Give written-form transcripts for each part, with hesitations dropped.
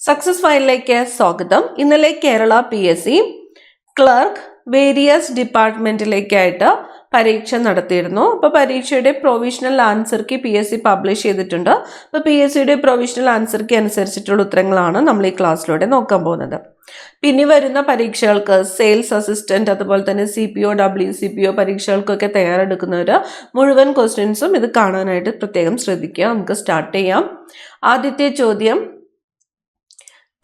Success ഫയലിലേക്ക് സ്വാഗതം. ഇന്നലെ കേരള PSC ക്ലർക്ക് വേരിയസ് ഡിപ്പാർട്ട്മെന്റിലേക്കായിട്ട് പരീക്ഷ നടത്തിയിരുന്നു. അപ്പോൾ പരീക്ഷയുടെ provisional answer key PSC publish ചെയ്തിട്ടുണ്ട്. അപ്പോൾ PSCയുടെ പ്രൊവിഷണൽ ആൻസർ കീ അനുസരിച്ചിട്ടുള്ള ഉത്തരങ്ങളാണ് നമ്മൾ ഈ ക്ലാസ്സിലൂടെ നോക്കാൻ പോകുന്നത്. പിന്നെ വരുന്ന പരീക്ഷകൾക്ക് സെയിൽസ് അസിസ്റ്റന്റ് അതുപോലെ തന്നെ CPO WCPO പരീക്ഷകൾക്കൊക്കെ തയ്യാറെടുക്കുന്നവർ മുഴുവൻ ക്വസ്റ്റ്യൻസും ഇത് കാണാനായിട്ട് പ്രത്യേകം ശ്രദ്ധിക്കുക. നമുക്ക് സ്റ്റാർട്ട് ചെയ്യാം. ആദ്യത്തെ ചോദ്യം,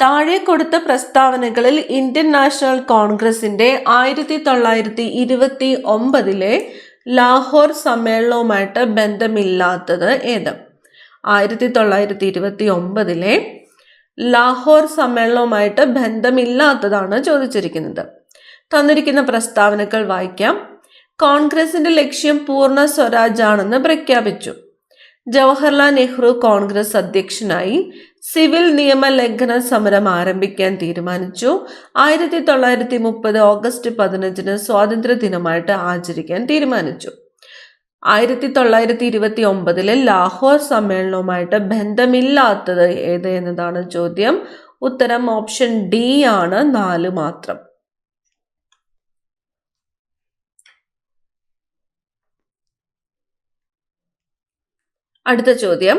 താഴെ കൊടുത്ത പ്രസ്താവനകളിൽ ഇന്ത്യൻ നാഷണൽ കോൺഗ്രസിന്റെ 1929 ലാഹോർ സമ്മേളനവുമായിട്ട് ബന്ധമില്ലാത്തത് ഏത്? 1929 ലാഹോർ സമ്മേളനവുമായിട്ട് ബന്ധമില്ലാത്തതാണ് ചോദിച്ചിരിക്കുന്നത്. തന്നിരിക്കുന്ന പ്രസ്താവനകൾ വായിക്കാം. കോൺഗ്രസിന്റെ ലക്ഷ്യം പൂർണ്ണ സ്വരാജ് ആണെന്ന് പ്രഖ്യാപിച്ചു. ജവഹർലാൽ നെഹ്റു കോൺഗ്രസ് അധ്യക്ഷനായി. സിവിൽ നിയമ ലംഘന സമരം ആരംഭിക്കാൻ തീരുമാനിച്ചു. 1930 ഓഗസ്റ്റ് 15 സ്വാതന്ത്ര്യ ദിനമായിട്ട് ആചരിക്കാൻ തീരുമാനിച്ചു. 1929 ലാഹോർ സമ്മേളനവുമായിട്ട് ബന്ധമില്ലാത്തത് ഏത് എന്നതാണ് ചോദ്യം. ഉത്തരം ഓപ്ഷൻ ഡി ആണ്, 4 മാത്രം. അടുത്ത ചോദ്യം,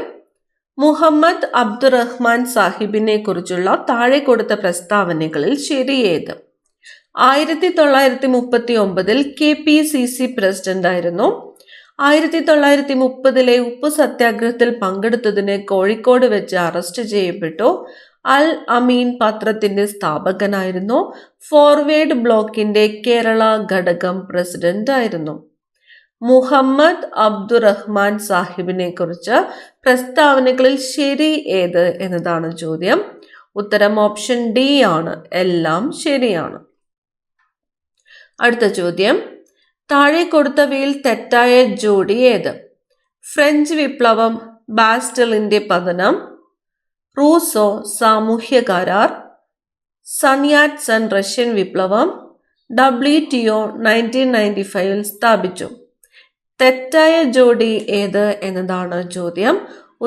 മുഹമ്മദ് അബ്ദുറഹ്മാൻ സാഹിബിനെ കുറിച്ചുള്ള താഴെ കൊടുത്ത പ്രസ്താവനകളിൽ ശരിയേത്? 1939 KPCC പ്രസിഡന്റ് ആയിരുന്നു. 1930 ഉപ്പു സത്യാഗ്രഹത്തിൽ പങ്കെടുത്തതിന് കോഴിക്കോട് വെച്ച് അറസ്റ്റ് ചെയ്യപ്പെട്ടു. അൽ അമീൻ പത്രത്തിന്റെ സ്ഥാപകനായിരുന്നു. ഫോർവേഡ് ബ്ലോക്കിന്റെ കേരള ഘടകം പ്രസിഡന്റ് ആയിരുന്നു. മുഹമ്മദ് അബ്ദുറഹ്മാൻ സാഹിബിനെ കുറിച്ച് പ്രസ്താവനകളിൽ ശരി ഏത് എന്നതാണ് ചോദ്യം. ഉത്തരം ഓപ്ഷൻ ഡി ആണ്, എല്ലാം ശരിയാണ്. അടുത്ത ചോദ്യം, താഴെ കൊടുത്തവയിൽ തെറ്റായ ജോഡി ഏത്? ഫ്രഞ്ച് വിപ്ലവം, ബാസ്റ്റലിന്റെ പതനം, റൂസോ സാമൂഹ്യ കരാർ, സൺയാറ്റ്സൺ റഷ്യൻ വിപ്ലവം, WTO 1995 സ്ഥാപിച്ചു. തെറ്റായ ജോഡി ഏത് എന്നതാണ് ചോദ്യം.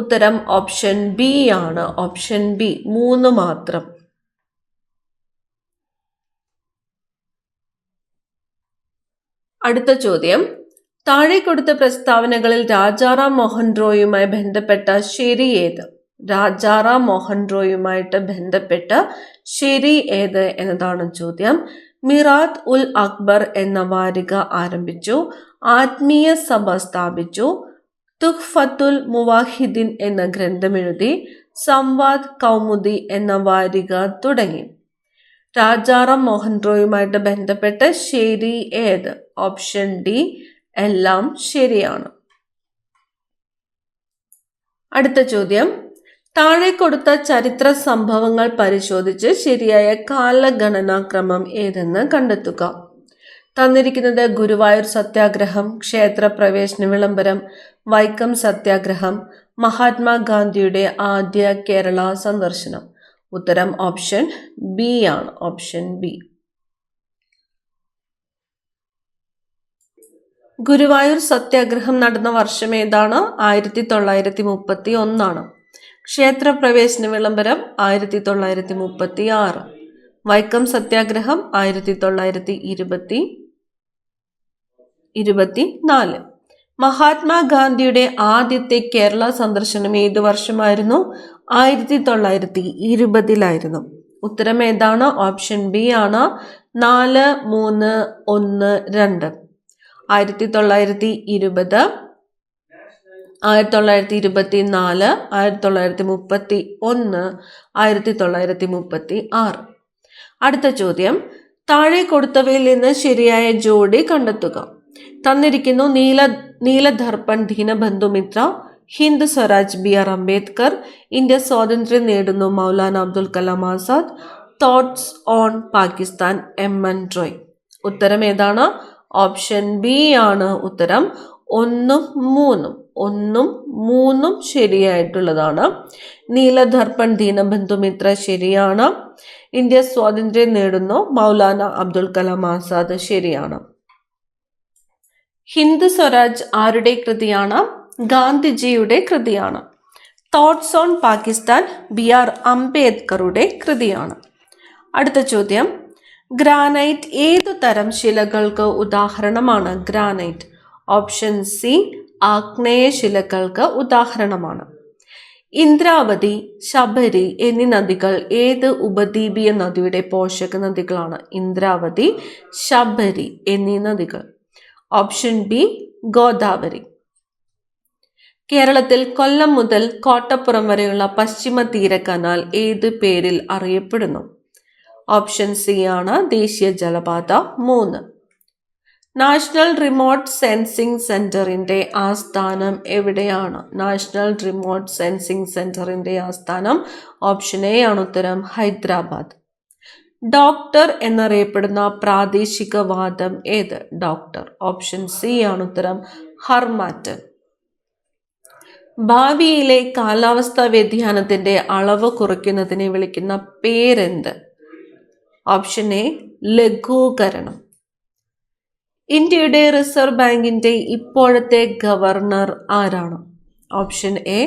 ഉത്തരം ഓപ്ഷൻ ബി ആണ്, ഓപ്ഷൻ ബി, 3 മാത്രം. അടുത്ത ചോദ്യം, താഴെ കൊടുത്ത പ്രസ്താവനകളിൽ രാജാറാം മോഹൻ റോയുമായി ബന്ധപ്പെട്ട ശരി ഏത്? രാജാറാം മോഹൻ റോയുമായിട്ട് ബന്ധപ്പെട്ട ശരി ഏത് എന്നതാണ് ചോദ്യം. മിറാത്ത് ഉൽ അക്ബർ എന്ന വാരിക ആരംഭിച്ചു. ആത്മീയ സഭ സ്ഥാപിച്ചു. തുഹ്ഫത്തുൽ മുവാഹിദ്ദീൻ എന്ന ഗ്രന്ഥമെഴുതി. സംവാദ് കൗമുദി എന്ന വാരിക തുടങ്ങി. രാജാറാം മോഹൻ റോയുമായിട്ട് ബന്ധപ്പെട്ട ശരി ഏത്? ഓപ്ഷൻ ഡി, എല്ലാം ശരിയാണ്. അടുത്ത ചോദ്യം, താഴെ കൊടുത്ത ചരിത്ര സംഭവങ്ങൾ പരിശോധിച്ച് ശരിയായ കാലഗണനാക്രമം ഏതെന്ന് കണ്ടെത്തുക. തന്നിരിക്കുന്നത് ഗുരുവായൂർ സത്യാഗ്രഹം, ക്ഷേത്രപ്രവേശന വിളംബരം, വൈക്കം സത്യാഗ്രഹം, മഹാത്മാഗാന്ധിയുടെ ആദ്യ കേരള സന്ദർശനം. ഉത്തരം ഓപ്ഷൻ ബി ആണ്, ഓപ്ഷൻ ബി. ഗുരുവായൂർ സത്യാഗ്രഹം നടന്ന വർഷം ഏതാണ്? 1931 ആണ്. ക്ഷേത്രപ്രവേശന വിളംബരം 1936. വൈക്കം സത്യാഗ്രഹം 1924. മഹാത്മാഗാന്ധിയുടെ ആദ്യത്തെ കേരള സന്ദർശനം ഏത് വർഷമായിരുന്നു? 1920 ഉത്തരം ഏതാണ്? ഓപ്ഷൻ ബി ആണ്, 4, 3, 1, 2. 1920, 1924, 1931, 1936. അടുത്ത ചോദ്യം, താഴെ കൊടുത്തവയിൽ നിന്ന് ശരിയായ ജോഡി കണ്ടെത്തുക. തന്നിരിക്കുന്നു നീലദർപ്പൺ ദീനബന്ധു മിത്ര, ഹിന്ദ് സ്വരാജ് BR അംബേദ്കർ, ഇന്ത്യ സ്വാതന്ത്ര്യം നേടുന്നു Maulana Abdul Kalam Azad, thoughts on Pakistan MN Roy. ഉത്തരം ഏതാണ്? ഓപ്ഷൻ ബി ആണ് ഉത്തരം. 1, 3 ശരിയായിട്ടുള്ളതാണ്. നീലദർപ്പൺ ദീനബന്ധു മിത്ര ശരിയാണ്. ഇന്ത്യ സ്വാതന്ത്ര്യം നേടുന്നു മൗലാന അബ്ദുൽ കലാം ആസാദ് ശരിയാണ്. ഹിന്ദ് സ്വരാജ് ആരുടെ കൃതിയാണ്? ഗാന്ധിജിയുടെ കൃതിയാണ്. തോട്ട്സ് ഓൺ പാകിസ്ഥാൻ BR അംബേദ്കറുടെ കൃതിയാണ്. അടുത്ത ചോദ്യം, ഗ്രാനൈറ്റ് ഏതു തരം ശിലകൾക്ക് ഉദാഹരണമാണ്? ഗ്രാനൈറ്റ് ഓപ്ഷൻ സി ആഗ്നേയ ശിലകൾക്ക് ഉദാഹരണമാണ്. ഇന്ദ്രാവതി, ശബരി എന്നീ നദികൾ ഏത് ഉപദ്വീപീയ നദിയുടെ പോഷക നദികളാണ്? ഇന്ദ്രാവതി, ശബരി എന്നീ നദികൾ. Option B Godavari. കേരളത്തിൽ കൊല്ലം മുതൽ കോട്ടപ്പുറം വരെയുള്ള പശ്ചിമ തീര കനാൽ ഏത് പേരിൽ അറിയപ്പെടുന്നു? ഓപ്ഷൻ സി ആണ് ദേശീയ ജലപാത 3. നാഷണൽ റിമോട്ട് സെൻസിംഗ് സെന്ററിന്റെ ആസ്ഥാനം എവിടെയാണ്? നാഷണൽ റിമോട്ട് സെൻസിംഗ് സെന്ററിന്റെ ആസ്ഥാനം ഓപ്ഷൻ എ ആണ് ഉത്തരം, ഹൈദരാബാദ്. ഡോക്ടർ എന്നറിയപ്പെടുന്ന പ്രാദേശിക വാദം ഏത്? ഡോക്ടർ ഓപ്ഷൻ സി ആണ് ഉത്തരം, ഹർമാറ്റൻ. ഭാവിയിലെ കാലാവസ്ഥാ വ്യതിയാനത്തിന്റെ അളവ് കുറയ്ക്കുന്നതിനെ വിളിക്കുന്ന പേരെന്ത്? ഓപ്ഷൻ എ ലഘൂകരണം. ഇന്ത്യയുടെ റിസർവ് ബാങ്കിന്റെ ഇപ്പോഴത്തെ ഗവർണർ ആരാണ്? Option A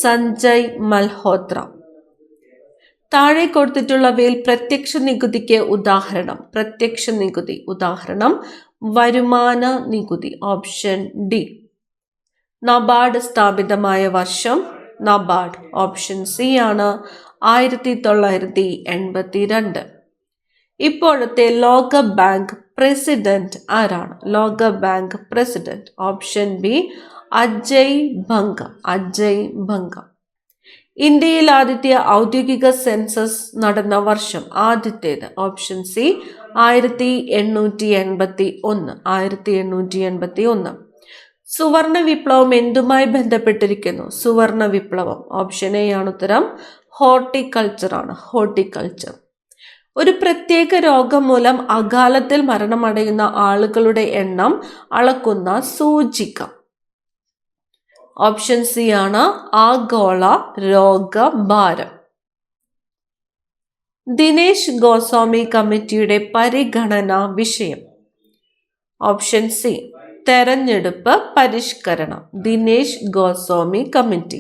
Sanjay Malhotra. താഴെ കൊടുത്തിട്ടുള്ളവയിൽ പ്രത്യക്ഷ നികുതിക്ക് ഉദാഹരണം? പ്രത്യക്ഷ നികുതി ഉദാഹരണം വരുമാന നികുതി ഓപ്ഷൻ ഡി. നബാർഡ് സ്ഥാപിതമായ വർഷം? നബാർഡ് ഓപ്ഷൻ സി ആണ് 1982. ഇപ്പോഴത്തെ ലോക ബാങ്ക് പ്രസിഡന്റ് ആരാണ്? ലോക bank president option B Ajay Banga. Ajay Banga. ഇന്ത്യയിൽ ആദ്യത്തെ ഔദ്യോഗിക സെൻസസ് നടന്ന വർഷം? ആദ്യത്തേത് ഓപ്ഷൻ സി 1881. സുവർണ വിപ്ലവം എന്തുമായി ബന്ധപ്പെട്ടിരിക്കുന്നു? സുവർണ വിപ്ലവം ഓപ്ഷൻ എ ആണ് ഉത്തരം, ഹോർട്ടിക്കൾച്ചർ ആണ്, ഹോർട്ടിക്കൾച്ചർ. ഒരു പ്രത്യേക രോഗം മൂലം അകാലത്തിൽ മരണമടയുന്ന ആളുകളുടെ എണ്ണം അളക്കുന്ന സൂചിക? ഓപ്ഷൻ സി ആണ് ആഗോള രോഗഭാരം. ദിനേശ് ഗോസ്വാമി കമ്മിറ്റിയുടെ പരിഗണനാ വിഷയം? ഓപ്ഷൻ സി തെരഞ്ഞെടുപ്പ് പരിഷ്കരണം. ദിനേശ് ഗോസ്വാമി കമ്മിറ്റി.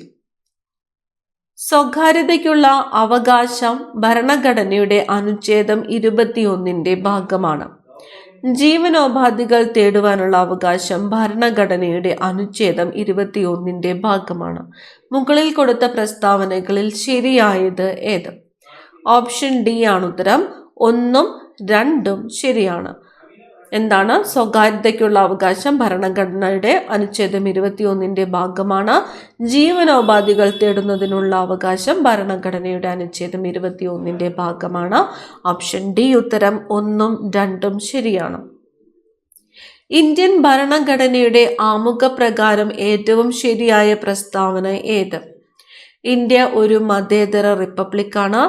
സ്വകാര്യതയ്ക്കുള്ള അവകാശം ഭരണഘടനയുടെ അനുച്ഛേദം 21 ഭാഗമാണ്. ജീവനോപാധികൾ തേടുവാനുള്ള അവകാശം ഭരണഘടനയുടെ അനുച്ഛേദം 21 ഭാഗമാണ്. മുകളിൽ കൊടുത്ത പ്രസ്താവനകളിൽ ശരിയായത് ഏത്? ഓപ്ഷൻ ഡി ആണ് ഉത്തരം, 1ഉം 2ഉം ശരിയാണ്. എന്താണ്? സ്വകാര്യതയ്ക്കുള്ള അവകാശം ഭരണഘടനയുടെ അനുച്ഛേദം 21 ഭാഗമാണ്. ജീവനോപാധികൾ തേടുന്നതിനുള്ള അവകാശം ഭരണഘടനയുടെ അനുച്ഛേദം 21 ഭാഗമാണ്. ഓപ്ഷൻ ഡി ഉത്തരം 1ഉം 2ഉം ശരിയാണ്. ഇന്ത്യൻ ഭരണഘടനയുടെ ആമുഖപ്രകാരം ഏറ്റവും ശരിയായ പ്രസ്താവന ഏത്? ഇന്ത്യ ഒരു മതേതര റിപ്പബ്ലിക്കാണ്.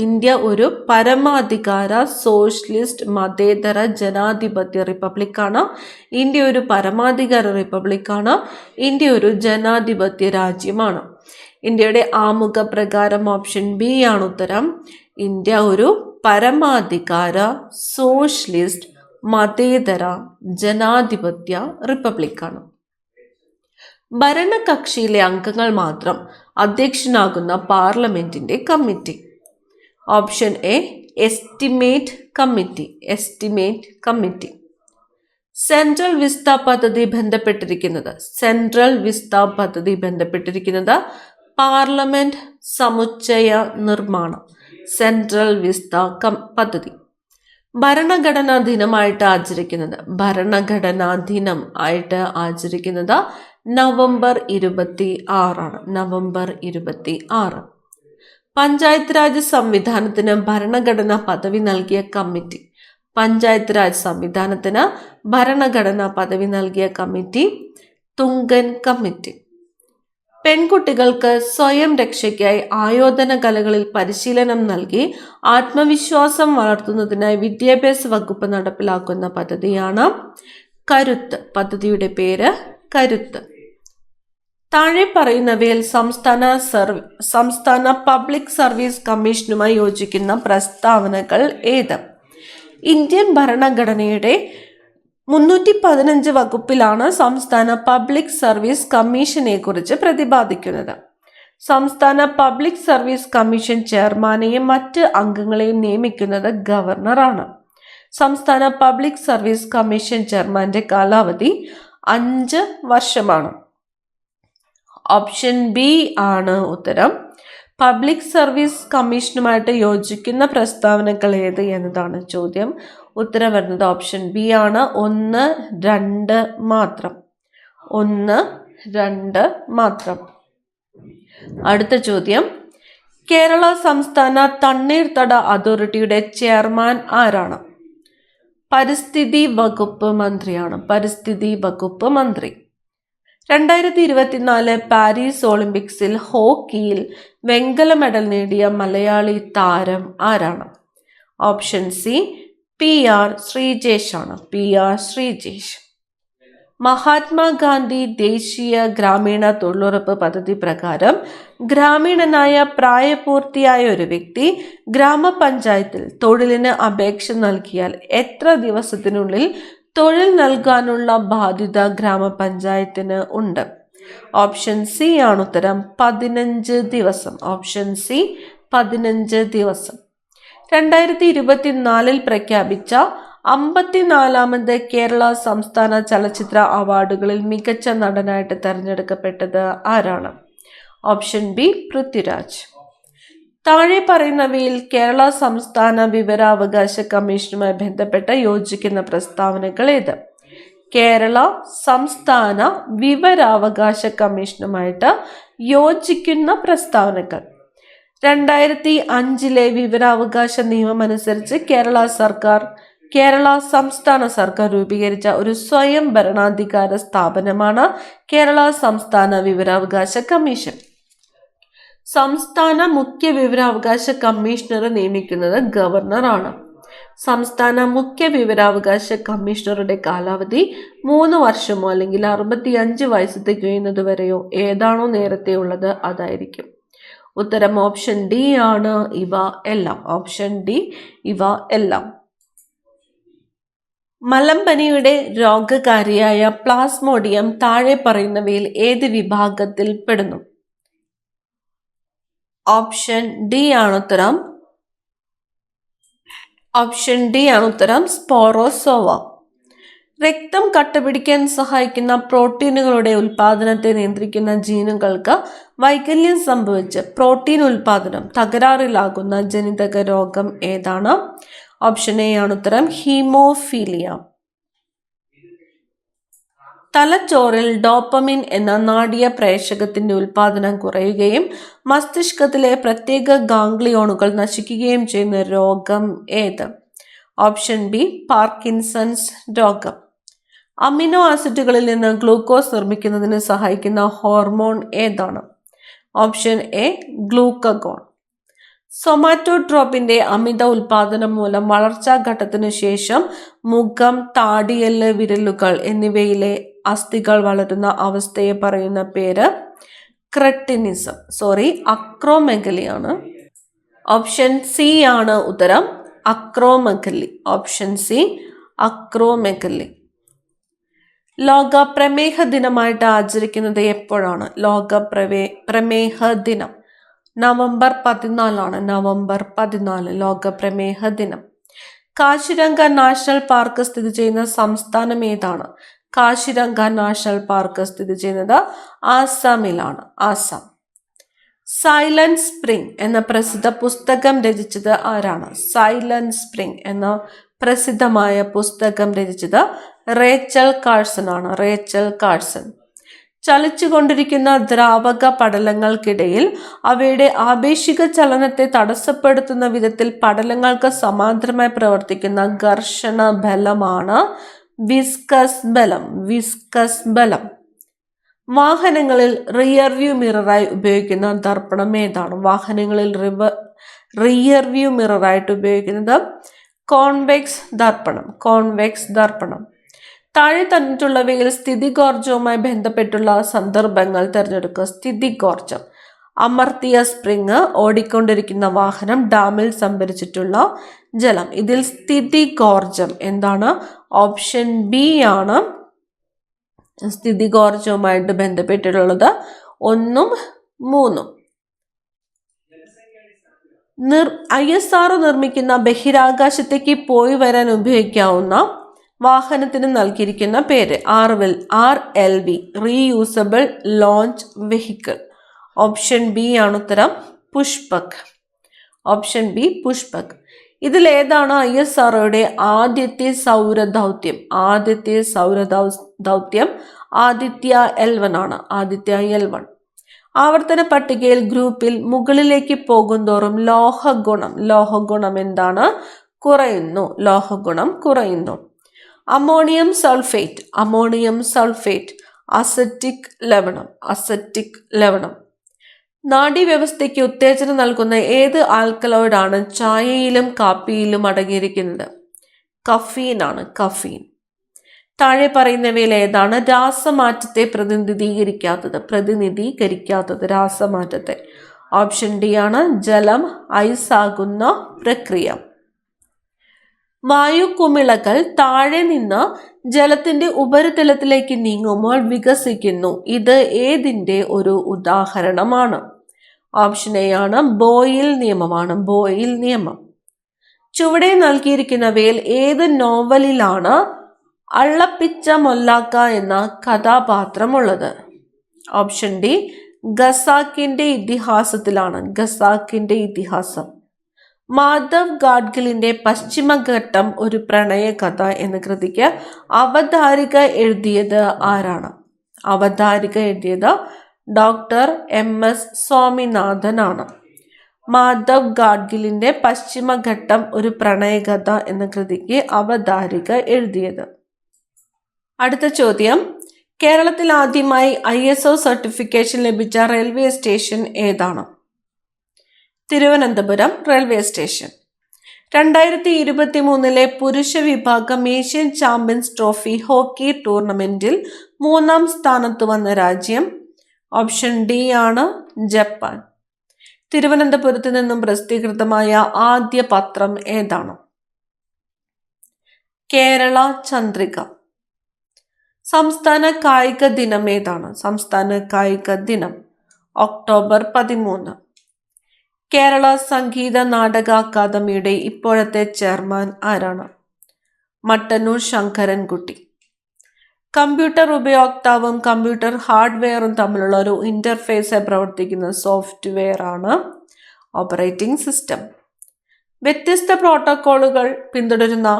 ഇന്ത്യ ഒരു പരമാധികാര സോഷ്യലിസ്റ്റ് മതേതര ജനാധിപത്യ റിപ്പബ്ലിക്കാണ്. ഇന്ത്യ ഒരു പരമാധികാര റിപ്പബ്ലിക്കാണ്. ഇന്ത്യ ഒരു ജനാധിപത്യ രാജ്യമാണ്. ഇന്ത്യയുടെ ആമുഖ പ്രകാരം ഓപ്ഷൻ ബി ആണ് ഉത്തരം, ഇന്ത്യ ഒരു പരമാധികാര സോഷ്യലിസ്റ്റ് മതേതര ജനാധിപത്യ റിപ്പബ്ലിക്കാണ്. ഭരണകക്ഷിയിലെ അംഗങ്ങൾ മാത്രം അധ്യക്ഷനാകുന്ന പാർലമെന്റിന്റെ committee? Option A estimate committee. Estimate committee. Central Vista പദ്ധതി ബന്ധപ്പെട്ടിരിക്കുന്നത് പാർലമെന്റ് സമുച്ചയ നിർമ്മാണം. സെൻട്രൽ വിസ്ത പദ്ധതി. ഭരണഘടനാ ദിനമായിട്ട് ആചരിക്കുന്നത് നവംബർ 26 നവംബർ 26. പഞ്ചായത്ത് രാജ് സംവിധാനത്തിന് ഭരണഘടനാ പദവി നൽകിയ കമ്മിറ്റി? പഞ്ചായത്ത് രാജ് സംവിധാനത്തിന് ഭരണഘടനാ പദവി നൽകിയ കമ്മിറ്റി തുങ്കൻ കമ്മിറ്റി. പെൺകുട്ടികൾക്ക് സ്വയം രക്ഷയ്ക്കായി ആയോധന കലകളിൽ പരിശീലനം നൽകി ആത്മവിശ്വാസം വളർത്തുന്നതിനായി വിദ്യാഭ്യാസ വകുപ്പ് നടപ്പിലാക്കുന്ന പദ്ധതിയാണ് കരുത്ത്. പദ്ധതിയുടെ പേര് കരുത്ത്. താഴെ പറയുന്നവയിൽ സംസ്ഥാന പബ്ലിക് സർവീസ് കമ്മീഷനുമായി യോജിക്കുന്ന പ്രസ്താവനകൾ ഏത്? ഇന്ത്യൻ ഭരണഘടനയുടെ 315 വകുപ്പിലാണ് സംസ്ഥാന പബ്ലിക് സർവീസ് കമ്മീഷനെ കുറിച്ച് പ്രതിപാദിക്കുന്നത്. സംസ്ഥാന പബ്ലിക് സർവീസ് കമ്മീഷൻ ചെയർമാനെയും മറ്റ് അംഗങ്ങളെയും നിയമിക്കുന്നത് ഗവർണറാണ്. സംസ്ഥാന പബ്ലിക് സർവീസ് കമ്മീഷൻ ചെയർമാന്റെ കാലാവധി 5 വർഷമാണ്. ഓപ്ഷൻ ബി ആണ് ഉത്തരം. പബ്ലിക് സർവീസ് കമ്മീഷനുമായിട്ട് യോജിക്കുന്ന പ്രസ്താവനകൾ ഏത് എന്നതാണ് ചോദ്യം. ഉത്തരം വരുന്നത് ഓപ്ഷൻ ബി ആണ്. 1, 2 മാത്രം. 1, 2 മാത്രം. അടുത്ത ചോദ്യം, കേരള സംസ്ഥാന തണ്ണീർത്തട അതോറിറ്റിയുടെ ചെയർമാൻ ആരാണ്? പരിസ്ഥിതി വകുപ്പ് മന്ത്രിയാണ്. പരിസ്ഥിതി വകുപ്പ് മന്ത്രി. 2024 പാരീസ് ഒളിമ്പിക്സിൽ ഹോക്കിയിൽ വെങ്കല മെഡൽ നേടിയ മലയാളി താരം ആരാണ്? ഓപ്ഷൻ സി PR ശ്രീജേഷ് ആണ്. PR ശ്രീജേഷ്. മഹാത്മാഗാന്ധി ദേശീയ ഗ്രാമീണ തൊഴിലുറപ്പ് പദ്ധതി പ്രകാരം ഗ്രാമീണനായ പ്രായപൂർത്തിയായ ഒരു വ്യക്തി ഗ്രാമപഞ്ചായത്തിൽ തൊഴിലിന് അപേക്ഷ നൽകിയാൽ എത്ര ദിവസത്തിനുള്ളിൽ തൊഴിൽ നൽകാനുള്ള ബാധ്യത ഗ്രാമപഞ്ചായത്തിന് ഉണ്ട്? ഓപ്ഷൻ സി ആണ് ഉത്തരം. 15 ദിവസം. ഓപ്ഷൻ സി 15 ദിവസം. 2024 പ്രഖ്യാപിച്ച 54ാമത് കേരള സംസ്ഥാന ചലച്ചിത്ര അവാർഡുകളിൽ മികച്ച നടനായിട്ട് തെരഞ്ഞെടുക്കപ്പെട്ടത് ആരാണ്? Option B Prithviraj. താഴെ പറയുന്നവയിൽ കേരള സംസ്ഥാന വിവരാവകാശ കമ്മീഷനുമായി ബന്ധപ്പെട്ട് യോജിക്കുന്ന പ്രസ്താവനകൾ ഏത്? കേരള സംസ്ഥാന വിവരാവകാശ കമ്മീഷനുമായിട്ട് യോജിക്കുന്ന പ്രസ്താവനകൾ. 2005 വിവരാവകാശ നിയമം അനുസരിച്ച് കേരള സംസ്ഥാന സർക്കാർ രൂപീകരിച്ച ഒരു സ്വയം ഭരണാധികാര സ്ഥാപനമാണ് കേരള സംസ്ഥാന വിവരാവകാശ കമ്മീഷൻ. സംസ്ഥാന മുഖ്യ വിവരാവകാശ കമ്മീഷണറെ നിയമിക്കുന്നത് ഗവർണറാണ്. സംസ്ഥാന മുഖ്യ വിവരാവകാശ കമ്മീഷണറുടെ കാലാവധി 3 വർഷമോ അല്ലെങ്കിൽ 65 വയസ്സ് തികയുന്നത് വരെയോ ഏതാണോ നേരത്തെ ഉള്ളത് അതായിരിക്കും. ഉത്തരം ഓപ്ഷൻ ഡി ആണ്. ഇവ എല്ലാം. ഓപ്ഷൻ ഡി ഇവ എല്ലാം. മലമ്പനിയുടെ രോഗകാരിയായ പ്ലാസ്മോഡിയം താഴെ പറയുന്നവയിൽ ഏത് വിഭാഗത്തിൽ പെടുന്നു? ഓപ്ഷൻ ഡി ആണ് ഉത്തരം. ഓപ്ഷൻ ഡി ആണ് ഉത്തരം. സ്പോറോസോവ. രക്തം കട്ടപിടിക്കാൻ സഹായിക്കുന്ന പ്രോട്ടീനുകളുടെ ഉൽപാദനത്തെ നിയന്ത്രിക്കുന്ന ജീനുകൾക്ക് വൈകല്യം സംഭവിച്ച് പ്രോട്ടീൻ ഉൽപാദനം തകരാറിലാകുന്ന ജനിതക രോഗം ഏതാണ്? ഓപ്ഷൻ എ ആണ് ഉത്തരം. ഹീമോഫീലിയ. തലച്ചോറിൽ ഡോപ്പമിൻ എന്ന നാഡീയ പ്രേഷകത്തിന്റെ ഉൽപാദനം കുറയുകയും മസ്തിഷ്കത്തിലെ പ്രത്യേക ഗാംഗ്ലിയോണുകൾ നശിക്കുകയും ചെയ്യുന്ന രോഗം ഏത്? ഓപ്ഷൻ ബി പാർക്കിൻസൺസ് രോഗം. അമിനോ ആസിഡുകളിൽ നിന്ന് ഗ്ലൂക്കോസ് നിർമ്മിക്കുന്നതിന് സഹായിക്കുന്ന ഹോർമോൺ ഏതാണ്? Option A glucagon. സൊമാറ്റോട്രോപ്പിന്റെ അമിത ഉൽപാദനം മൂലം വളർച്ചാ ഘട്ടത്തിനു ശേഷം മുഖം, താടിയെല്ല്, വിരലുകൾ എന്നിവയിലെ അസ്ഥികൾ വളരുന്ന അവസ്ഥയെ പറയുന്ന പേര് ക്രെറ്റിനിസം. അക്രോമെഗലിയാണ്. ഓപ്ഷൻ സി ആണ് ഉത്തരം. അക്രോമെഗലി. Option C acromegaly. ലോക പ്രമേഹ ദിനമായിട്ട് ആചരിക്കുന്നത് എപ്പോഴാണ്? ലോക പ്രമേഹ ദിനം നവംബർ 14 നവംബർ 14 ലോക പ്രമേഹ ദിനം. കാശിരംഗ നാഷണൽ പാർക്ക് സ്ഥിതി ചെയ്യുന്ന സംസ്ഥാനം ഏതാണ്? കാശിരംഗ നാഷണൽ പാർക്ക് സ്ഥിതി ചെയ്യുന്നത് ആസാമിലാണ്. ആസാം. സൈലന്റ് സ്പ്രിംഗ് എന്ന പ്രസിദ്ധ പുസ്തകം രചിച്ചത് ആരാണ്? സൈലന്റ് സ്പ്രിംഗ് എന്ന പ്രസിദ്ധമായ പുസ്തകം രചിച്ചത് റേച്ചൽ കാഴ്സൺ ആണ്. Rachel Carson. ചലിച്ചുകൊണ്ടിരിക്കുന്ന ദ്രാവക പടലങ്ങൾക്കിടയിൽ അവയുടെ ആപേക്ഷിക ചലനത്തെ തടസ്സപ്പെടുത്തുന്ന വിധത്തിൽ പടലങ്ങൾക്ക് സമാന്തരമായി പ്രവർത്തിക്കുന്ന ഘർഷണ ബലമാണ് വിസ്കസ് ബലം. വിസ്കസ് ബലം. വാഹനങ്ങളിൽ റിയർ വ്യൂ മിററായി ഉപയോഗിക്കുന്ന ദർപ്പണം ഏതാണ്? വാഹനങ്ങളിൽ റിയർ വ്യൂ മിററായിട്ട് ഉപയോഗിക്കുന്നത് കോൺവെക്സ് ദർപ്പണം. കോൺവെക്സ് ദർപ്പണം. താഴെ തന്നിട്ടുള്ളവയിൽ സ്ഥിതികോർജവുമായി ബന്ധപ്പെട്ടുള്ള സന്ദർഭങ്ങൾ തിരഞ്ഞെടുക്കുക. സ്ഥിതികോർജം. അമർത്തിയ സ്പ്രിങ്, ഓടിക്കൊണ്ടിരിക്കുന്ന വാഹനം, ഡാമിൽ സംഭരിച്ചിട്ടുള്ള ജലം. ഇതിൽ സ്ഥിതികോർജം എന്താണ്? ഓപ്ഷൻ ബി ആണ് സ്ഥിതികോർജവുമായിട്ട് ബന്ധപ്പെട്ടിട്ടുള്ളത്. 1ഉം 3ഉം. ISRO നിർമ്മിക്കുന്ന ബഹിരാകാശത്തേക്ക് പോയി വരാൻ ഉപയോഗിക്കാവുന്ന വാഹനത്തിന് നൽകിയിരിക്കുന്ന പേര് RLV, reusable launch vehicle. Option B ആണ് ഉത്തരം, പുഷ്പക്. Option B Pushpak. ഇതിലേതാണ് ISROയുടെ ആദ്യത്തെ സൗരദൗത്യം? ആദിത്യ L1 ആണ്. ആദിത്യ L1. ആവർത്തന പട്ടികയിൽ ഗ്രൂപ്പിൽ മുകളിലേക്ക് പോകുന്തോറും ലോഹഗുണം എന്താണ്? കുറയുന്നു. അമോണിയം സൾഫേറ്റ്, അസറ്റിക് ലവണം. നാഡീവ്യവസ്ഥയ്ക്ക് ഉത്തേജനം നൽകുന്ന ഏത് ആൽക്കലോയിഡാണ് ചായയിലും കാപ്പിയിലും അടങ്ങിയിരിക്കുന്നത്? കഫീൻ ആണ്. താഴെ പറയുന്നവയിൽ ഏതാണ് രാസമാറ്റത്തെ പ്രതിനിധീകരിക്കാത്തത്? രാസമാറ്റത്തെ. ഓപ്ഷൻ ഡി ആണ് ജലം ഐസാകുന്ന പ്രക്രിയ. വായു കുമിളകൾ താഴെ നിന്ന് ജലത്തിന്റെ ഉപരിതലത്തിലേക്ക് നീങ്ങുമ്പോൾ വികസിക്കുന്നു. ഇത് ഏതിന്റെ ഒരു ഉദാഹരണമാണ്? ഓപ്ഷൻ എ ആണ് ബോയിൽ നിയമം. ചുവടെ നൽകിയിരിക്കുന്നവയിൽ ഏത് നോവലിലാണ് അള്ളപ്പിച്ച മൊല്ലാക്ക എന്ന കഥാപാത്രമുള്ളത്? ഓപ്ഷൻ ഡി ഖസാക്കിന്റെ ഇതിഹാസം. മാധവ് ഗാഡ്ഗിലിന്റെ പശ്ചിമഘട്ടം ഒരു പ്രണയകഥ എന്ന കൃതിക്ക് അവതാരിക എഴുതിയത് ആരാണ്? അവതാരിക എഴുതിയത് ഡോക്ടർ MS സ്വാമിനാഥൻ ആണ്. മാധവ് ഗാഡ്ഗിലിന്റെ പശ്ചിമഘട്ടം ഒരു പ്രണയകഥ എന്ന കൃതിക്ക് അവതാരിക എഴുതിയത്. അടുത്ത ചോദ്യം, കേരളത്തിൽ ആദ്യമായി ISO സർട്ടിഫിക്കേഷൻ ലഭിച്ച റെയിൽവേ സ്റ്റേഷൻ ഏതാണ്? Thiruvananthapuram railway station. 2023 പുരുഷ വിഭാഗം ഏഷ്യൻ ചാമ്പ്യൻസ് ട്രോഫി ഹോക്കി ടൂർണമെന്റിൽ 3ാം സ്ഥാനത്ത് വന്ന രാജ്യം? ഓപ്ഷൻ ഡി ആണ് ജപ്പാൻ. തിരുവനന്തപുരത്ത് നിന്നും പ്രസിദ്ധീകൃതമായ ആദ്യ പത്രം ഏതാണ്? കേരള ചന്ദ്രിക. സംസ്ഥാന കായിക ദിനം ഏതാണ്? സംസ്ഥാന കായിക ദിനം ഒക്ടോബർ 13. കേരള സംഗീത നാടക അക്കാദമിയുടെ ഇപ്പോഴത്തെ ചെയർമാൻ ആരാണ്? മട്ടന്നൂർ ശങ്കരൻകുട്ടി. കമ്പ്യൂട്ടർ ഉപയോക്താവും കമ്പ്യൂട്ടർ ഹാർഡ്വെയറും തമ്മിലുള്ള ഒരു ഇന്റർഫേസ് പ്രവർത്തിക്കുന്ന സോഫ്റ്റ്വെയർ ആണ് ഓപ്പറേറ്റിംഗ് സിസ്റ്റം. വ്യത്യസ്ത പ്രോട്ടോക്കോളുകൾ പിന്തുടരുന്ന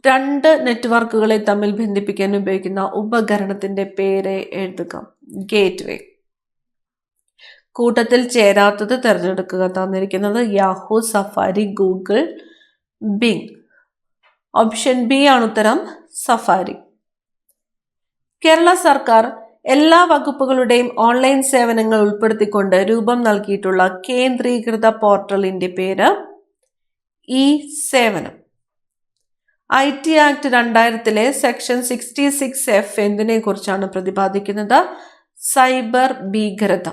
2 നെറ്റ്വർക്കുകളെ തമ്മിൽ ബന്ധിപ്പിക്കാൻ ഉപയോഗിക്കുന്ന ഉപകരണത്തിന്റെ പേര് എഴുതുക. ഗേറ്റ്വേ. കൂട്ടത്തിൽ ചേരാത്തത് തിരഞ്ഞെടുക്കുക. തന്നിരിക്കുന്നത് Yahoo, Safari, Google, Bing. Option B ആണ് ഉത്തരം, സഫാരി. കേരള സർക്കാർ എല്ലാ വകുപ്പുകളുടെയും ഓൺലൈൻ സേവനങ്ങൾ ഉൾപ്പെടുത്തിക്കൊണ്ട് രൂപം നൽകിയിട്ടുള്ള കേന്ദ്രീകൃത പോർട്ടലിന്റെ പേര് ഇ-സേവനം. IT ആക്ട് 2000 സെക്ഷൻ 66F എന്തിനെ കുറിച്ചാണ് പ്രതിപാദിക്കുന്നത്? സൈബർ ഭീകരത.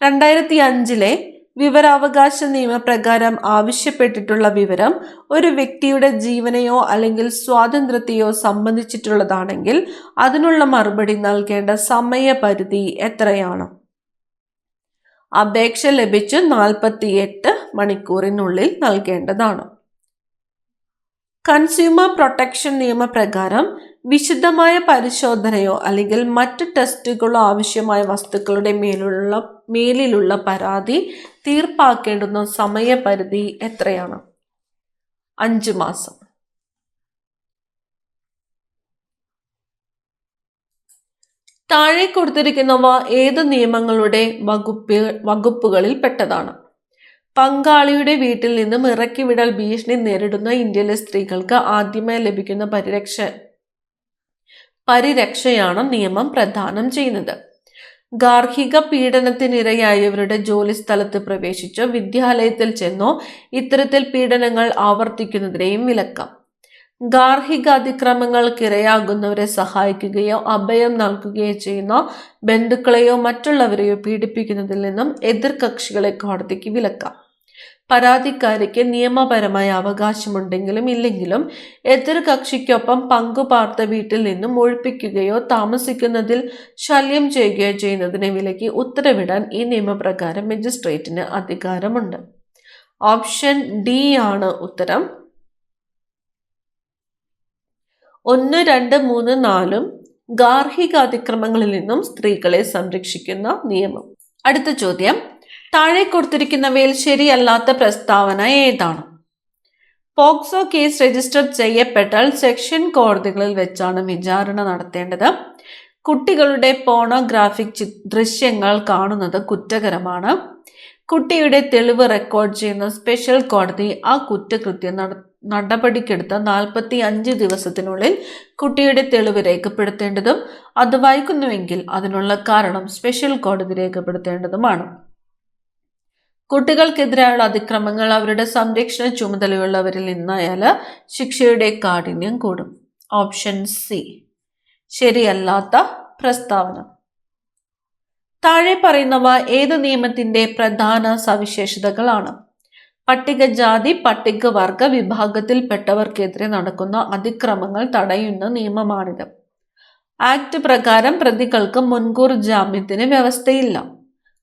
2005 വിവരാവകാശ നിയമപ്രകാരം ആവശ്യപ്പെട്ടിട്ടുള്ള വിവരം ഒരു വ്യക്തിയുടെ ജീവനെയോ അല്ലെങ്കിൽ സ്വാതന്ത്ര്യത്തെയോ സംബന്ധിച്ചിട്ടുള്ളതാണെങ്കിൽ അതിനുള്ള മറുപടി നൽകേണ്ട സമയപരിധി എത്രയാണ്? അപേക്ഷ ലഭിച്ച് 48 മണിക്കൂറിനുള്ളിൽ നൽകേണ്ടതാണ്. കൺസ്യൂമർ പ്രൊട്ടക്ഷൻ നിയമപ്രകാരം വിശദമായ പരിശോധനയോ അല്ലെങ്കിൽ മറ്റ് ടെസ്റ്റുകളോ ആവശ്യമായ വസ്തുക്കളുടെ മേലിലുള്ള പരാതി തീർപ്പാക്കേണ്ടുന്ന സമയപരിധി എത്രയാണ്? 5 മാസം. താഴെ കൊടുത്തിരിക്കുന്നവ ഏത് നിയമങ്ങളുടെ വകുപ്പുകളിൽ പെട്ടതാണ്? പങ്കാളിയുടെ വീട്ടിൽ നിന്നും ഇറക്കിവിടൽ ഭീഷണി നേരിടുന്ന ഇന്ത്യയിലെ സ്ത്രീകൾക്ക് ആദ്യമായി ലഭിക്കുന്ന പരിരക്ഷയാണ് നിയമം പ്രദാനം ചെയ്യുന്നത്. ഗാർഹിക പീഡനത്തിനിരയായവരുടെ ജോലി സ്ഥലത്ത് പ്രവേശിച്ചോ വിദ്യാലയത്തിൽ ചെന്നോ ഇത്തരത്തിൽ പീഡനങ്ങൾ ആവർത്തിക്കുന്നതിനെയും വിലക്കാം. ഗാർഹിക അതിക്രമങ്ങൾക്കിരയാകുന്നവരെ സഹായിക്കുകയോ അഭയം നൽകുകയോ ചെയ്യുന്ന ബന്ധുക്കളെയോ മറ്റുള്ളവരെയോ പീഡിപ്പിക്കുന്നതിൽ നിന്നും എതിർകക്ഷികളെ കോടതിക്ക് വിലക്കാം. പരാതിക്കാരിക്ക് നിയമപരമായ അവകാശമുണ്ടെങ്കിലും ഇല്ലെങ്കിലും എതിർകക്ഷിക്കൊപ്പം പങ്കുപാർത്ത വീട്ടിൽ നിന്നും ഒഴിപ്പിക്കുകയോ താമസിക്കുന്നതിൽ ശല്യം ചെയ്യുകയോ ചെയ്യുന്നതിനെ വിലക്കി ഉത്തരവിടാൻ ഈ നിയമപ്രകാരം മജിസ്ട്രേറ്റിന് അധികാരമുണ്ട്. ഓപ്ഷൻ ഡി ആണ് ഉത്തരം. 1, 2, 3, 4 ഗാർഹിക അതിക്രമങ്ങളിൽ നിന്നും സ്ത്രീകളെ സംരക്ഷിക്കുന്ന നിയമം. അടുത്ത ചോദ്യം, താഴെ കൊടുത്തിരിക്കുന്നവയിൽ ശരിയല്ലാത്ത പ്രസ്താവന ഏതാണ്? പോക്സോ കേസ് രജിസ്റ്റർ ചെയ്യപ്പെട്ടാൽ സെക്ഷൻ കോടതികളിൽ വെച്ചാണ് വിചാരണ നടത്തേണ്ടത്. കുട്ടികളുടെ പോണോഗ്രാഫിക് ദൃശ്യങ്ങൾ കാണുന്നത് കുറ്റകരമാണ്. കുട്ടിയുടെ തെളിവ് റെക്കോർഡ് ചെയ്യുന്ന സ്പെഷ്യൽ കോടതി ആ കുറ്റകൃത്യം നടപടിക്കെടുത്ത 45 ദിവസത്തിനുള്ളിൽ കുട്ടിയുടെ തെളിവ് രേഖപ്പെടുത്തേണ്ടതും അത് വൈകുന്നുവെങ്കിൽ അതിനുള്ള കാരണം സ്പെഷ്യൽ കോടതി രേഖപ്പെടുത്തേണ്ടതുമാണ്. കുട്ടികൾക്കെതിരായുള്ള അതിക്രമങ്ങൾ അവരുടെ സംരക്ഷണ ചുമതലയുള്ളവരിൽ നിന്നായാൽ ശിക്ഷയുടെ കാഠിന്യം കൂടും. ഓപ്ഷൻ സി ശരിയല്ലാത്ത പ്രസ്താവന. താഴെ പറയുന്നവ ഏത് നിയമത്തിന്റെ പ്രധാന സവിശേഷതകളാണ്? പട്ടികജാതി പട്ടികവർഗ വിഭാഗത്തിൽപ്പെട്ടവർക്കെതിരെ നടക്കുന്ന അതിക്രമങ്ങൾ തടയുന്ന നിയമമാണിത്. ആക്ട് പ്രകാരം പ്രതികൾക്ക് മുൻകൂർ ജാമ്യത്തിന് വ്യവസ്ഥയില്ല.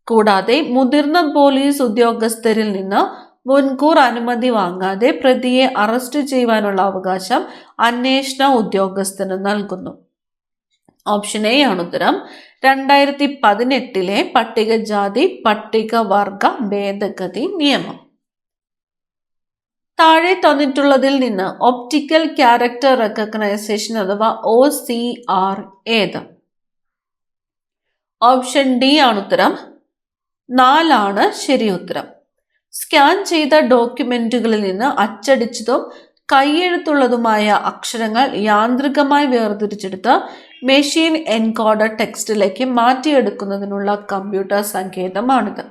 കൂടാതെ മുതിർന്ന പോലീസ് ഉദ്യോഗസ്ഥരിൽ നിന്ന് മുൻകൂർ അനുമതി വാങ്ങാതെ പ്രതിയെ അറസ്റ്റ് ചെയ്യുവാനുള്ള അവകാശം അന്വേഷണ ഉദ്യോഗസ്ഥന് നൽകുന്നു. ഓപ്ഷൻ എ ആണ് ഉത്തരം. 2018 പട്ടികജാതി പട്ടികവർഗ ഭേദഗതി നിയമം. താഴെ തന്നിട്ടുള്ളതിൽ നിന്ന് ഒപ്റ്റിക്കൽ ക്യാരക്ടർ റെക്കഗ്നൈസേഷൻ അഥവാ OCR ഏത്? ഓപ്ഷൻ ഡി ആണ് ഉത്തരം. 4 ആണ് ശരി ഉത്തരം. സ്കാൻ ചെയ്ത ഡോക്യുമെന്റുകളിൽ നിന്ന് അച്ചടിച്ചതും കൈയെഴുത്തുള്ളതുമായ അക്ഷരങ്ങൾ യാന്ത്രികമായി വേർതിരിച്ചെടുത്ത് മെഷീൻ എൻകോഡർ ടെക്സ്റ്റിലേക്ക് മാറ്റിയെടുക്കുന്നതിനുള്ള കമ്പ്യൂട്ടർ സങ്കേതമാണിത്.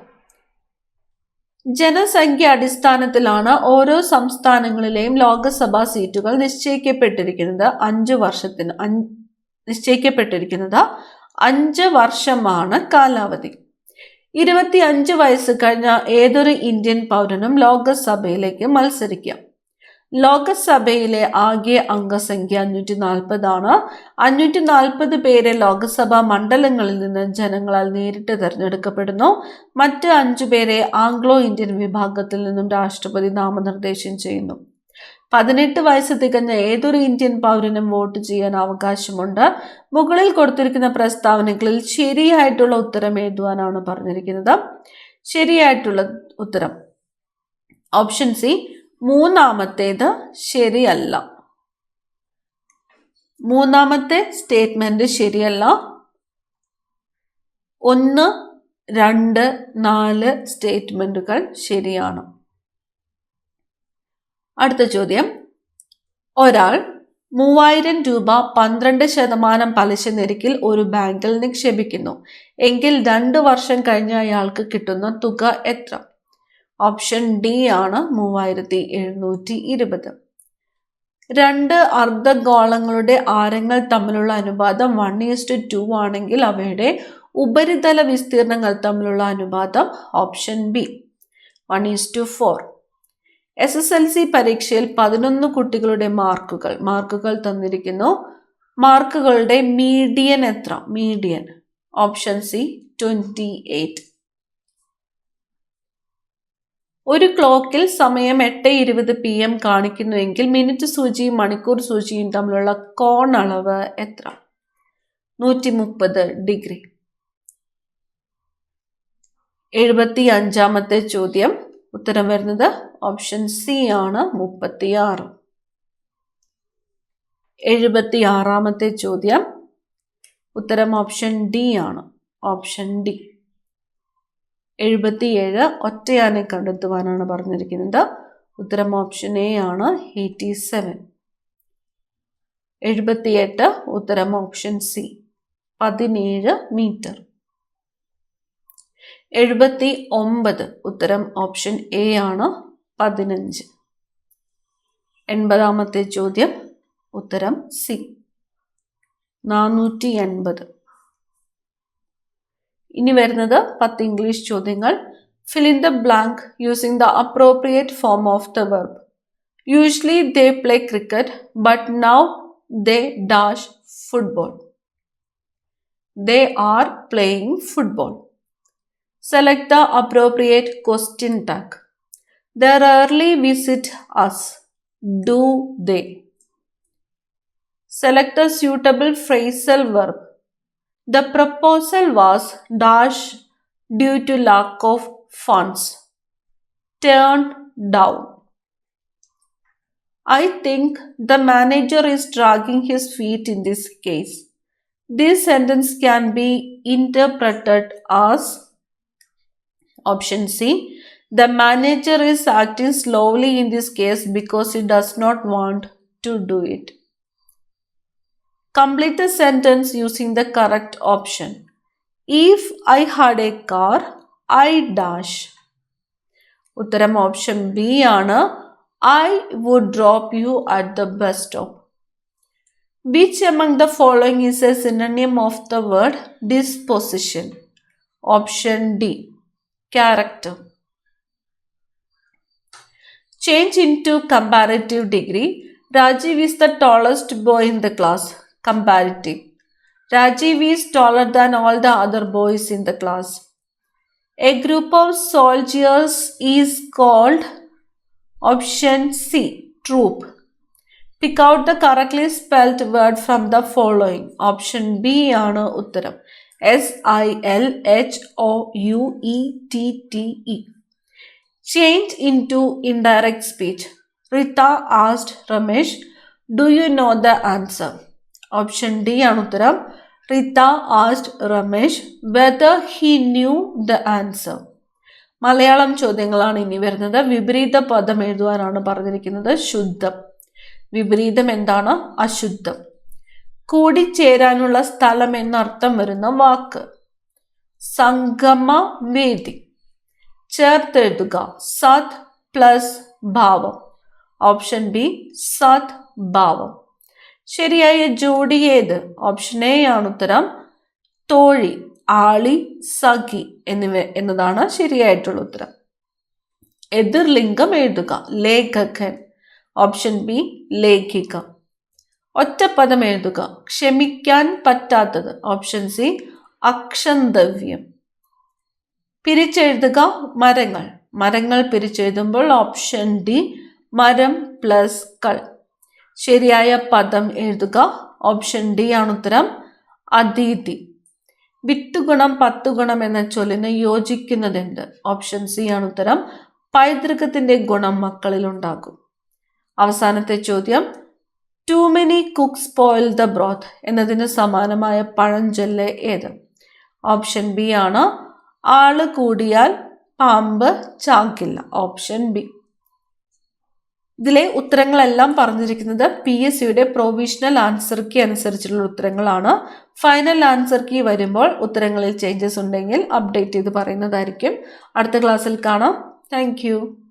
ജനസംഖ്യ അടിസ്ഥാനത്തിലാണ് ഓരോ സംസ്ഥാനങ്ങളിലെയും ലോകസഭാ സീറ്റുകൾ നിശ്ചയിക്കപ്പെട്ടിരിക്കുന്നത്. 5 വർഷമാണ് കാലാവധി. 25 വയസ്സ് കഴിഞ്ഞ ഏതൊരു ഇന്ത്യൻ പൗരനും ലോകസഭയിലേക്ക് മത്സരിക്കാം. ലോകസഭയിലെ ആകെ അംഗസംഖ്യ 540 ആണ്. 540 പേരെ ലോകസഭാ മണ്ഡലങ്ങളിൽ നിന്ന് ജനങ്ങളാൽ നേരിട്ട് തിരഞ്ഞെടുക്കപ്പെടുന്നു. മറ്റ് 5 പേരെ ആംഗ്ലോ ഇന്ത്യൻ വിഭാഗത്തിൽ നിന്നും രാഷ്ട്രപതി നാമനിർദ്ദേശം ചെയ്യുന്നു. 18 വയസ്സ് തികഞ്ഞ ഏതൊരു ഇന്ത്യൻ പൗരനും വോട്ട് ചെയ്യാൻ അവകാശമുണ്ട്. മുകളിൽ കൊടുത്തിരിക്കുന്ന പ്രസ്താവനകളിൽ ശരിയായിട്ടുള്ള ഉത്തരം എഴുതുവാനാണ് പറഞ്ഞിരിക്കുന്നത്. ശരിയായിട്ടുള്ള ഉത്തരം ഓപ്ഷൻ സി, മൂന്നാമത്തേത് ശരിയല്ല. മൂന്നാമത്തെ സ്റ്റേറ്റ്മെന്റ് ശരിയല്ല. 1, 2, 4 സ്റ്റേറ്റ്മെന്റുകൾ ശരിയാണ്. അടുത്ത ചോദ്യം, ഒരാൾ 3000 രൂപ 12% പലിശ നിരക്കിൽ ഒരു ബാങ്കിൽ നിക്ഷേപിക്കുന്നു എങ്കിൽ 2 വർഷം കഴിഞ്ഞ് അയാൾക്ക് കിട്ടുന്ന തുക എത്ര? ഓപ്ഷൻ ഡി ആണ് 3720. 2 അർദ്ധഗോളങ്ങളുടെ ആരങ്ങൾ തമ്മിലുള്ള അനുപാതം 1:2 ആണെങ്കിൽ അവയുടെ ഉപരിതല വിസ്തീർണങ്ങൾ തമ്മിലുള്ള അനുപാതം ഓപ്ഷൻ ബി 1:4. SSLC പരീക്ഷയിൽ 11 കുട്ടികളുടെ മാർക്കുകൾ തന്നിരിക്കുന്നു. മാർക്കുകളുടെ മീഡിയൻ എത്ര? Median option C 28. ഒരു ക്ലോക്കിൽ സമയം 8:20 PM കാണിക്കുന്നുവെങ്കിൽ മിനിറ്റ് സൂചിയും മണിക്കൂർ സൂചിയും തമ്മിലുള്ള കോൺ അളവ് എത്ര? 130 ഡിഗ്രി. 75ാമത്തെ ചോദ്യം ഉത്തരം വരുന്നത് ഓപ്ഷൻ സി ആണ് 36. 76ാമത്തെ ചോദ്യം ഉത്തരം ഓപ്ഷൻ ഡി ആണ്. Option D. 77 ഒറ്റയാനെ കണ്ടെത്തുവാനാണ് പറഞ്ഞിരിക്കുന്നത്. ഉത്തരം ഓപ്ഷൻ എ ആണ് 87. 78 ഉത്തരം ഓപ്ഷൻ സി 17 മീറ്റർ. 79 ഉത്തരം ഓപ്ഷൻ എ ആണ് 15. 80ാമത്തെ ചോദ്യം ഉത്തരം സി 480. ഇനി വരുന്നത് 10 ഇംഗ്ലീഷ് ചോദ്യങ്ങൾ. Fill in the blank using the appropriate form of the verb. Usually they play cricket, but now they dash football. They are playing football. Select the appropriate question tag. They rarely visit us. Do they? Select a suitable phrasal verb. The proposal was dash due to lack of funds. Turned down. I think the manager is dragging his feet in this case. This sentence can be interpreted as option C. The manager is acting slowly in this case because he does not want to do it. Complete the sentence using the correct option. If I had a car, I dash. ഉത്തരം option B ആണ്. I would drop you at the bus stop. Which among the following is a synonym of the word disposition? Option D. Character. Change into comparative degree. Rajiv is the tallest boy in the class. Comparative. Rajiv is taller than all the other boys in the class. A group of soldiers is called option C. Troop. Pick out the correctly spelled word from the following. Option B ആണ് ഉത്തരം. SILHOUETTE. Change into indirect speech. Rita asked Ramesh, do you know the answer? Option D ആണ് ഉത്തരം. Rita asked Ramesh whether he knew the answer. Malayalam ചോദ്യങ്ങളാണ് ഇനി വരുന്നത്. വിപരീത പദം എഴുതുവാനാണ് പറഞ്ഞിരിക്കുന്നത്. ശുദ്ധം. വിപരീതം എന്താണ്? അശുദ്ധം. കൂടിച്ചേരാനുള്ള സ്ഥലം എന്നർത്ഥം വരുന്ന വാക്ക്. സംഗമ വേദി. ചേർത്തെഴുതുക. സത് പ്ലസ് ഭാവം. ഓപ്ഷൻ ബി സത് ഭാവം. ശരിയായ ജോഡി ഏത്? ഓപ്ഷൻ എ ആണ് ഉത്തരം. തോഴി, ആളി, സഖി എന്നതാണ് ശരിയായിട്ടുള്ള ഉത്തരം. എതിർലിംഗം എഴുതുക. ലേഖകൻ. Option B ലേഖിക. ഒറ്റപ്പദം എഴുതുക. ക്ഷമിക്കാൻ പറ്റാത്തത്. ഓപ്ഷൻ സി അക്ഷന്തവ്യം. പിരിച്ചെഴുതുക. മരങ്ങൾ. മരങ്ങൾ പിരിച്ചെഴുതുമ്പോൾ ഓപ്ഷൻ ഡി മരം പ്ലസ് കൾ. ശരിയായ പദം എഴുതുക. ഓപ്ഷൻ ഡി ആണ് ഉത്തരം. അതീതി. വിട്ടുഗുണം പത്തുഗുണം എന്ന ചൊല്ലിന് യോജിക്കുന്നതെന്ത്? ഓപ്ഷൻ സി ആണ് ഉത്തരം. പൈതൃകത്തിന്റെ ഗുണം മക്കളിൽ ഉണ്ടാകും. അവസാനത്തെ ചോദ്യം. Too many cooks spoil the broth എന്നതിന് സമാനമായ പഴഞ്ചൊല്ല് ഏത്? ഓപ്ഷൻ ബി ആണ്. ആള് കൂടിയാൽ പാമ്പ് ചാക്കില്ല. Option B. ഇതിലെ ഉത്തരങ്ങളെല്ലാം പറഞ്ഞിരിക്കുന്നത് PSCയുടെ പ്രൊവിഷണൽ ആൻസർ കീ അനുസരിച്ചുള്ള ഉത്തരങ്ങളാണ്. ഫൈനൽ ആൻസർ കീ വരുമ്പോൾ ഉത്തരങ്ങളിൽ ചേഞ്ചസ് ഉണ്ടെങ്കിൽ അപ്ഡേറ്റ് ചെയ്ത് പറയുന്നതായിരിക്കും. അടുത്ത ക്ലാസ്സിൽ കാണാം. താങ്ക്